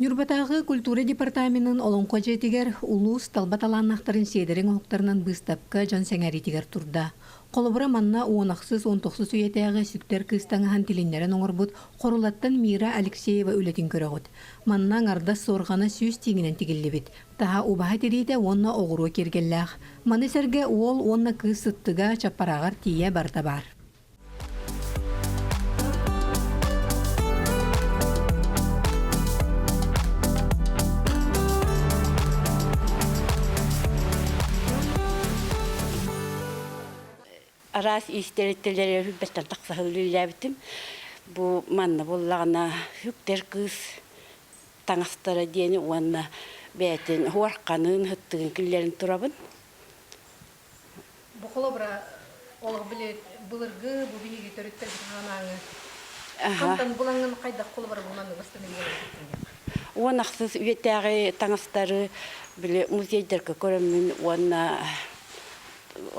Нюрбатағы культура департаментінің олонқо жетігер улус талбаталаннақтарын седерін оқтарынан бұстапқа жан сәңәритігер турда. Қолыбыра манна уонақсыз 19 үйетәғы сүктер кыстаңахан тилиннерін оңырбұд қорулаттан Мира Алексеева үлетін көріғыд. Манна ардас сорғаны сүйіз теңінен тігілі бит. Таға убаға терейді онна оғыру кергелләғ. Маны сәрге ол онна кыз сыттыға чаппарағар тие барда бар. Арас истереттелері хүббеттен тақсағылы бітім. Бұл манна болағына хүктер кыз таңастары дені оңына бәйтін хуарқанын хүттігін күллерін тұрабын. Бұл қолы бұра олығы білет бұлырғы бұбінеге төреттер бұтағанаңы. Қантан бұлаңын қайдақ қолы бұра бұлманды бастан елгені? Оңақсыз үетәғі таңастары біле музейдергі көрімін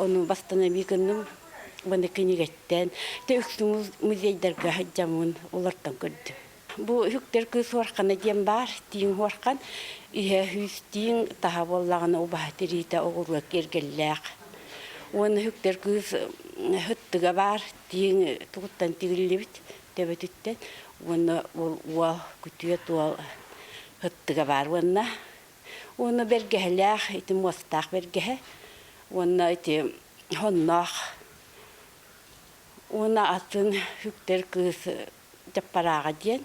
оны бастана бекінім. Баны кенегеттен, өксің музейдерге хаджамын олардан көрді. Бұл хүктер көз уарқаны дем бар, дейін уарқан, үйе хүз дейін таға болағына обағатырейді оғыруа кергелләқ. Оны хүктер көз хүттіға бар, дейін тұғыттан тегілі біт, дәбет үттен. Оны ол күтуе туал хүттіға бар. Оны бергелләқ, еті мостақ бергелі. Оны еті хоннақ. Оны атын хүктер кыз жаппараға ден.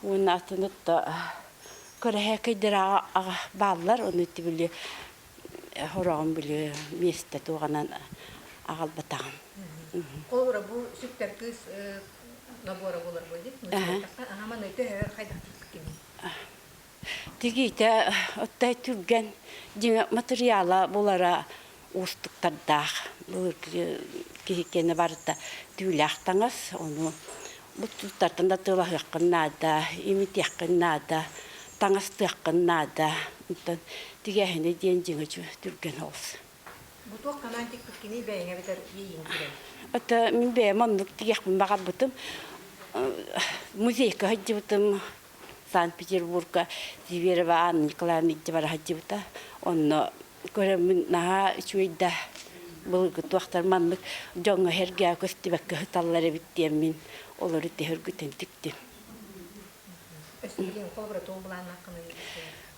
Оны атын ұтты көрәе көйдер бағылар, оны өтті білі хорағын білі месті туғанан ағал батағын. Қолыра бұл сүктер кыз набора болар болдек? Аман өйті қайдақ түскені? Тегейті ұттай түрген материала болара устуктардах кехекені барыта түйләқтаңыз, оны бұттықтардан да тылағыққын нада, емітеққын нада, таңыстыққын нада, тегейіне ден жеңі түрген олсы. Бұтуақ қанан тек күткені бәйіңе бетер ейін керен? Өті мен бәйім ондық тегеқпін баға бұтым, музейка хаджи бұтым, Санкт-Петербурга, Зиверова Анна Николаевна Идевара хаджи бұта, оны көрімін наға үшуейді бұлғы туақтар маңлық жоңы әрге көстібәккі ғыталары біттен мен олар өте өргітен түктен. Өстігілен қолбыра тоғы бұлан аққыны?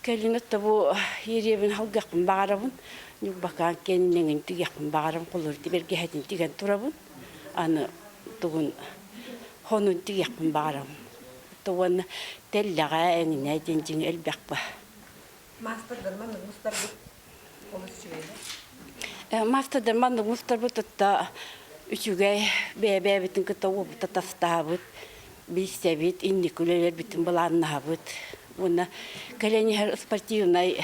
Кәлін өтті бұл еребін халғақпын бағарабын, нүк баққан кенінен түгеқпін бағарабын қолыр деберге әдін түген тұрабын, аны тұғын хонын түгеқпін бағарабын. Тұғын тәлліға әңіне әден жың әлбәқ ба. Мастырдар маңыз мұстар бұт? Мастырдар маңыз мұстар бұт ұтта үшігай бәй бітін күтті обыта тастаға бұт, бейсте бит, инді күлелер бітін бұланына бұт. Оны кәлені әр спортивнай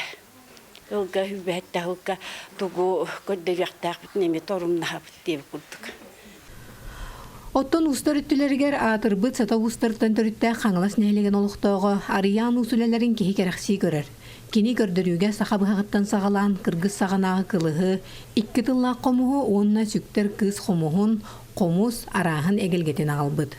ұлға хүбәтті ұлға тұғу көрді жақтақ бітін әме торымына бұт деп күрдік. Оттон устар үттілергер атырбыт сата устартан төрітті қаңылас нәйлеген олықтауғы ариян усулелерін кехи керақси көрер. Кені көрдірюге сақабығағыттан сағалан кыргыз сағанағы кылығы, иккі тылла қомуғы онына сүктер кыз қомуғын қомус арағын әгелгетін ағылбыд.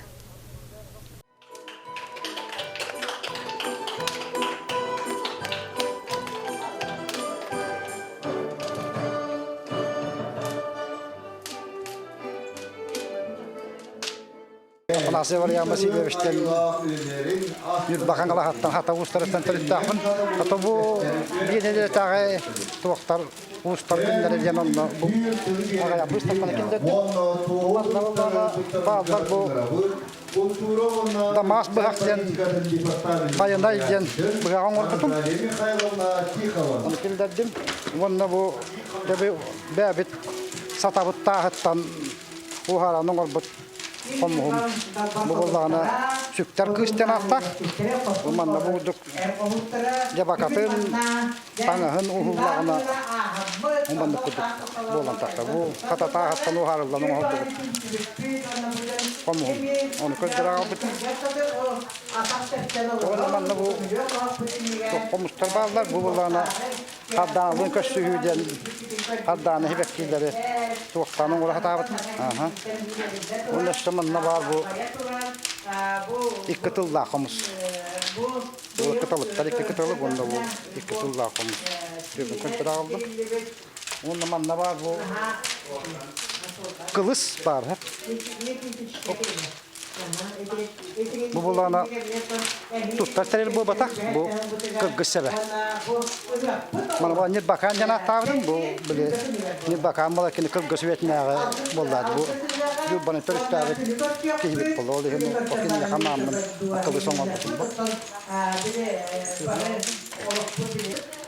Nasi var ya masih berstem yud bahkan kalau hatta ustar tantar tahun atau bu dia dia tahu tu waktu ustar dari zaman bu agak ya ustar mana kita tu apa bu damas bahkan kayak naik jen berang orang tu mungkin dari mana bu jadi bebet satabut tahan uhara nongol but Komum bukulana sükter kısten hafta, umanna bulduk. Jabakatın tangahan uhulana umanna kuduk bolan takta bu kata tahatan uharla nongol. Komum onu kudra abit. Umanna bu komustar bağlar bukulana hadan lın köşühüden hadan hibekkileri tuğtanın ula hatabat. Aha. Onun zaman ne var bu? İki tılda komuz. Bu kıtalıklar iki kıtalık onda bu iki tılda komuz. Tübün kıntır aldım. Onda manna var bu kılıç var hep. Bu bulana tuttar teril bu batak bu kırgız sebe. Mana bu nit bakan jana tavdım bu bile nit bakan bala kini kırgız vetnağı bolladı bu. Bu bana törüstü kihbit bolu oluyor mu? Bakın ya hamamın akıllı son oldu bu.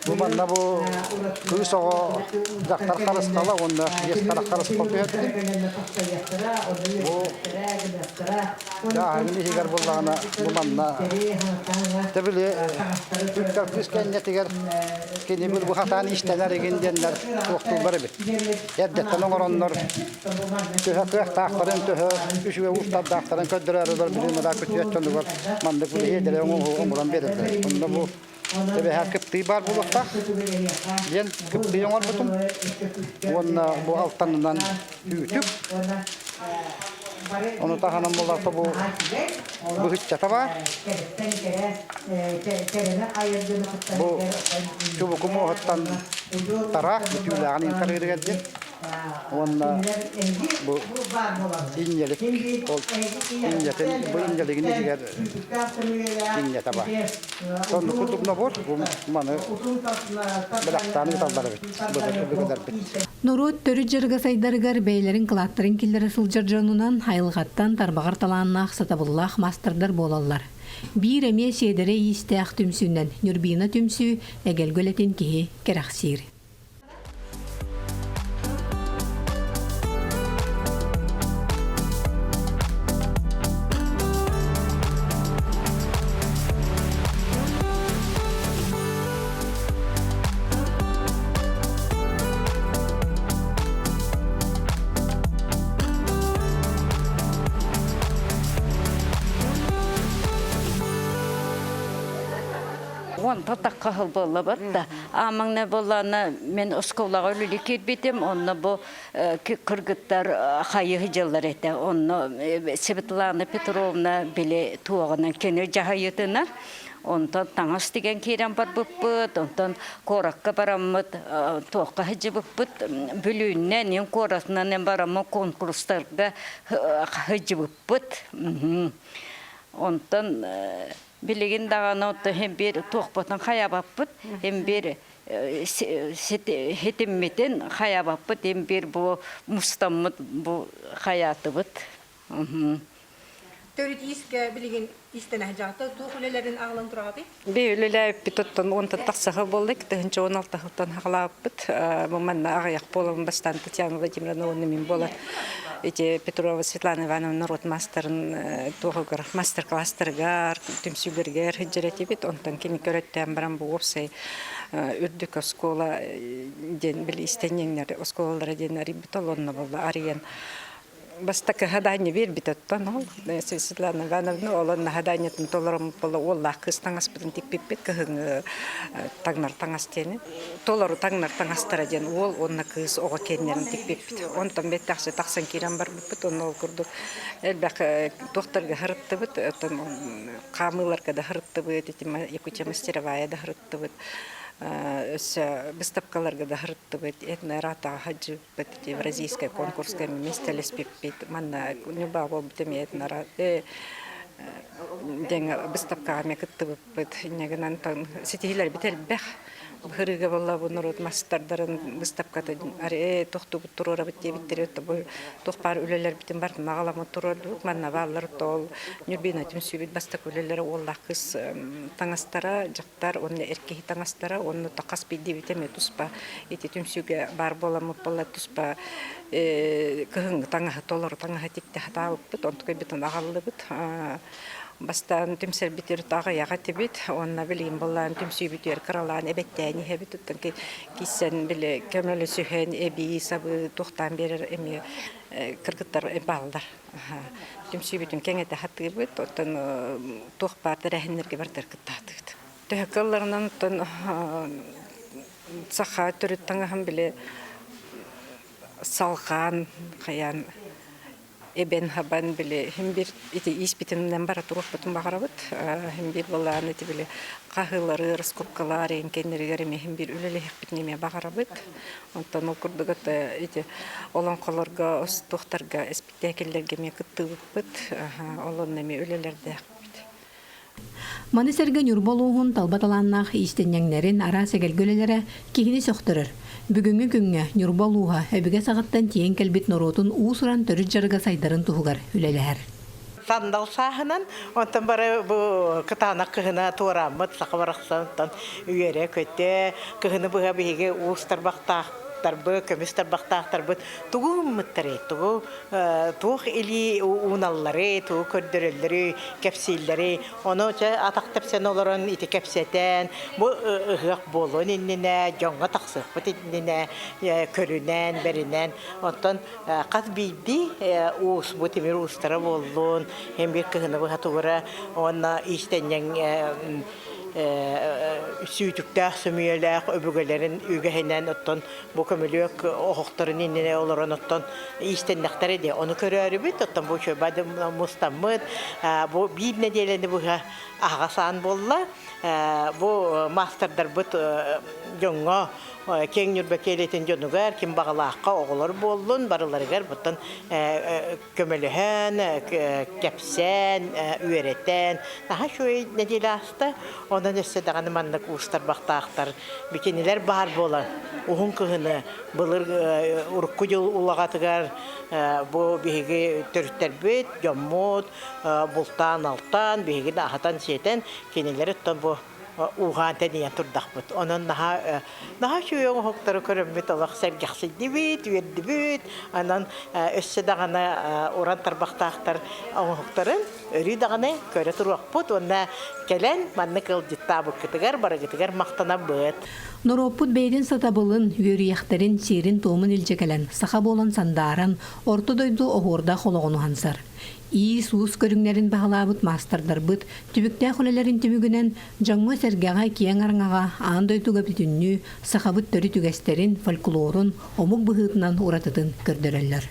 Bu manna bu kız o daktar kalıs kala onda yestar kalıs kopuyor. Bu ya hani higar bollana bu manna tabii Türkler kısken netiger kini bu hatani işteler egendenler toxtul bari bir. Yeddetten oranlar tühek taqtarın tühü üç ve uçta taqtarın ködürer bir birini daha kötü etçandı var. Mandık bu hediler umuran verirler. Bunda bu tabii her kıptı var bu lokta. Yen kıptı yongar bütün. Bu alttanından büyütüp onu tahanım bolarsa bu hüccata var. Bu çubukumu hattan tarak bütüleğini inkarır edildi. Onda bu incelik, bu inceliğini diğer incete var. Sonra kutupna var, bu manı bıraktanı talları bu kadar bit. Norot törü jırga saydargar beylerin kılattırın killere sıljarjanınan hayılgattan tarbağar talanına satabıllah masterdar bolallar. Bir emye şedere isteğ tümsünden Nurbina tümsü egel göletin kihi keraksiri. Он татак кахыл болла бар да. Амаң не болланы мен осколага үлүлү кирбитим, онны бу кыргыттар хайы жыллар эте. Онны Светлана Петровна биле туагынан кене жахайытына. Онтон таңас деген керен бар буппут, онтон коракка бараммыт, туакка хыжы буппут, бүлүүннен ен корасынан ен бараммы конкурстарга хыжы буппут. Онтон билеген даганы отто hem bir toqpatan hayabapпыт, hem bir hetimmetin hayabapпыт, hem bir bu mustamмыт bu hayatыбыт. Төрүт иске билеген истене жакта туğulelerin ağlan turabi. Бейлеләп битоттан онта тақсаға болдык, 16 жылдан хагылаппыт. Бу манна агаяк болам бастан Татьяна Владимировна мен бола. Эти Петрова Светлана Ивановна народ мастерын тогыгар мастер-класстарга түмсүгергер хиҗрәти бит онтан кини көрәттән барам бу опсай үрдүк оскола ден бил истенеңнәр осколалар деннәр битолонна булды ариен. Бастака хадание бир битоттан ол Светлана Ивановна олонна хаданиятын толором боло оллах кыстан аспытын тикпиппет кыгын тагнар таңастени толору тагнар таңастара ден ол онна кыз ого кеннерин тикпиппет онтон бет таксы таксан кирен бар буппут онно ол курду элбак докторга хырыттыбыт отон камыларга да хырыттыбыт Якутия мастеровая да хырыттыбыт выставкаларга да хырыттыбыт этнората хаджы бит евразийская конкурская место леспиппит манна нюба бол битеме этнора деньги выставка мекыттыбыт негенан тан сетилер бител бех хырыга болла бу народ мастердарын выставкада аре токтубут турора бит биттер бу тохпар үлелер битен бар магалама турорду манна баллар тол нюбина түмсүбит бастак үлелер оллах кыз таңастара жактар онны эркеги таңастара онну такас бидди битеме туспа эти түмсүгө бар боламы болла туспа кыгын таңа толор таңа тикте хатабыт онтук битен агаллыбыт бастан түмсер битер тага яга тибит онна билим боллан түмсү битер кралан эбеттени хебит туттан киссен биле кемеле сүхен эби сабы тохтан берер эми кыргыттар балдар түмсү битен кеңете хатыбыт оттан тохпарды рехнерге бертер кыттатыт төкөллөрүнөн тон саха төрүттаңа хам биле салган каян эбен хабан биле хим бир ити испитинен бара туруп бутун багарабыт. Хим бир баланы ити биле кахылары, раскопкалары энкеннергер эме хим бир үлеле хипнеме багарабыт. Онтон окурдугат ити олон колорга, остохтарга, спектакльлерге ме кыттыбыт. Олон эме үлелерде. Маны сәрген юрболуғын талбаталаннақ истеннеңнерін ара сәгелгөлелері кегіне сөқтірір. Бүгінгі күнге юрболуға әбіге сағаттан тиен кәлбет норотын уысыран төріт жарға сайдарын тұғығар үлелер. Сандал сахынан, онтан бары бұл кытанақ кығына туарамыд, сақы барақсанттан үйере көтте, кығыны бұға бейге уыстар бақтақ. Көмістер бақтақтар туғу мұттары, туғы или уналары, туғы көрдірілері, кәпсейлері, оны атақтап сен оларын ити кәпсетен, бұл ұғық болуын еніне, жоңға тақсық бұт еніне, көрінен, берінен, онтан қаз бейді уыс бұт емір уыстары болуын, ембір кығыны бұға туғыра, оны istенен сүйдіктәк, сөмүйеләк, өбігелерін үйгәйінен ұттын, бұл көмілік оғықтарын еніне оларын ұттын истеннәқтәрі де. Оны көрәрі біт, ұттын бұл шөбәді мұстамыд, бұл бейд неделені бұға ағасан болла, бұл мастердар бұт жоңға, Кен юрбекелетін жонугар, кем бағалаққа оғылар болын, барыларығар бұттын көміліген, кәпсен, үйереттен. Наға шөй неделі асты, онан өсі дағаны маннық ұстар бақтақтар, бекенелер бар болар. Уғын күгіні, бұлыр ұрыққы жыл ұлағатығар, бұл бейгі түріттер бет, жоммут, бұлтан, алтан, бейгі ағатан сетен, кенелер ұттан бұл уған тәнеен тұрдақ бұд. Оның наға шүйең хоқтары көрімбет олақ сәргіқсейді бет, үйерді бет. Оның өссі дағаны оран тарбақтақтар хоқтарын өрі дағаны көрі тұруақ бұд. Онына кәлін манны қылдетта бұд кітігер, бары кітігер мақтана бұд. Нороппут бейден сатабылын, үйерияқтарын, серін томын үлчекелен, сақа болан сандарын, орты дойду оғырда қолығыну хансар. И суус көрүңнәрин бағалабыт мастердар быт, түбіктә құлелерін түмігінен жаңғы сәргәға кияң арыңаға аңдойдуға бүтінні, сақабыт төрі түгәстерін, фольклорын, омық бұғытынан ұратытын көрдірелер.